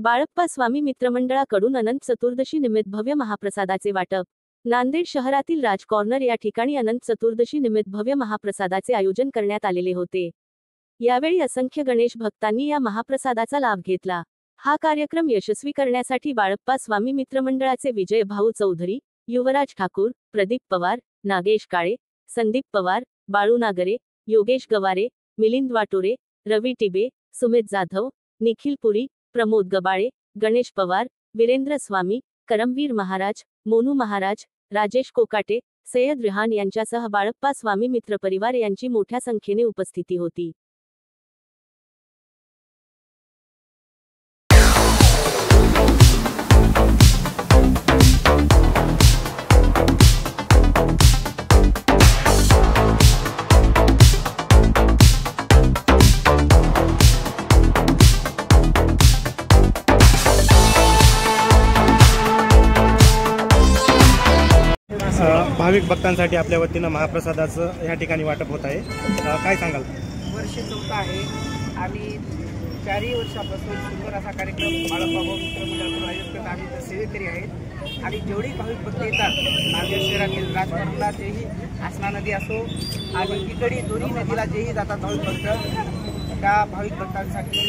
बाळप्पा स्वामी मित्रमंडळाकडून अनंत चतुर्दशी निमित्त भव्य महाप्रसादाचे वाटप। नांदेड शहरातील राज कॉर्नर या ठिकाणी अनंत चतुर्दशी निमित्त भव्य महाप्रसादाचे आयोजन करण्यात आलेले होते। यावेळी असंख्य गणेश भक्तांनी या महाप्रसादाचा लाभ घेतला। हा कार्यक्रम यशस्वी करण्यासाठी बाळप्पा स्वामी मित्रमंडळाचे विजय भाऊ चौधरी, युवराज ठाकूर, प्रदीप पवार, नागेश काळे, संदीप पवार, बाळू नागरे, योगेश गवारे, मिलिंद वाटोरे, रवी टिबे, सुमित जाधव, निखिल पुरी, प्रमोद गबाळे, गणेश पवार, वीरेंद्र स्वामी, करमवीर महाराज, मोनू महाराज, राजेश कोकाटे, सय्यद रिहान यांच्यासह बाळप्पा स्वामी मित्र परिवार यांची मोठ्या संख्येने उपस्थिती होती। भाविक भक्तांसाठी आपल्या वतीनं महाप्रसादाचं या ठिकाणी वाटप होत आहे। काय सांगाल? वर्ष 14 आहे आणि 4 वर्षापासून सुंदर असा कार्यक्रम बाळप्पा मित्रमंडळाकडून आयोजित करत आम्ही सेवेकरी आहेत आणि जेवढी भाविक भक्त येतात नांदेड शहरातील राजकारणाला जेही आसना नदी असो आणि इकडे दोन्ही नदीला जेही जातात भाविक भक्त, त्या भाविक भक्तांसाठी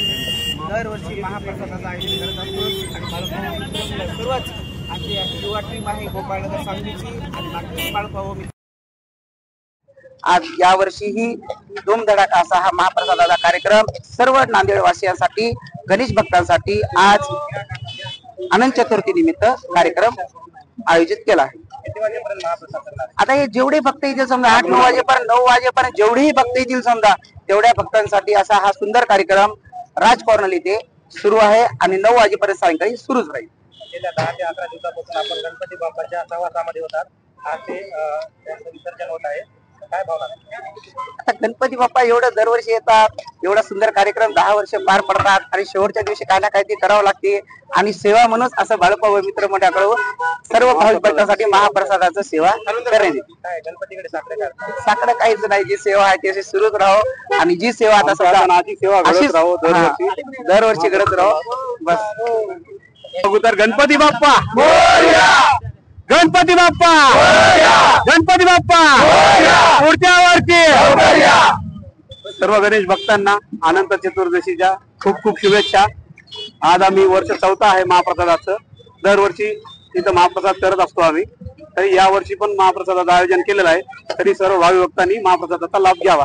दरवर्षी महाप्रसादाचं आयोजन करत असतो आणि बाळप्पा मित्रमंडळ सर्वच आमची युवा टीम आहे गोपाळनगर सांगलीची आणि बाकी बाळप्पा आज यावर्षीही धूमधडाका असा हा महाप्रसादाचा कार्यक्रम सर्व नांदेडवासियांसाठी गणेश भक्तांसाठी आज अनंत चतुर्थी निमित्त कार्यक्रम आयोजित केला आहे। आता हे जेवढे भक्त येतील समजा 8-9 वाजेपर्यंत 9 वाजेपर्यंत जेवढेही भक्त येतील समजा तेवढ्या भक्तांसाठी असा हा सुंदर कार्यक्रम राज कॉर्नर इथे सुरू आहे आणि 9 वाजेपर्यंत सायंकाळी सुरूच राहील। गेल्या 10 ते 11 दिवसापासून आपण गणपती बाप्पाच्या सहवासामध्ये होतात। आज ते विसर्जन होत आहे, काय भावना? आता गणपती बाप्पा एवढं दरवर्षी येतात, एवढा सुंदर कार्यक्रम 10 वर्ष पार पडतात आणि शेवटच्या दिवशी काय ना काय ते करावं लागते आणि सेवा म्हणून असं बाळप्पा मित्रमंडळाकडून सर्व भाविक भक्तांसाठी महाप्रसादाचं सेवा करण्यात येते। गणपतीकडे साकडं काहीच नाही, जी सेवा आहे ती सुरूच राहो आणि जी सेवा आता सेवा घडत राहो, दरवर्षी घडत राहो बस। तर गणपती बाप्पा गणपती बाप्पा गणपती बाप्पा पुढच्या वर्षी सर्व गणेश भक्तांना अनंत चतुर्दशीच्या खूप खूप शुभेच्छा। आज आम्ही वर्ष 14 आहे महाप्रसादाचं, दरवर्षी इथं महाप्रसाद करत असतो आम्ही, तरी या वर्षी पण महाप्रसादाचं आयोजन केलेलं आहे, तरी सर्व भाविक भक्तांनी महाप्रसादाचा लाभ घ्यावा।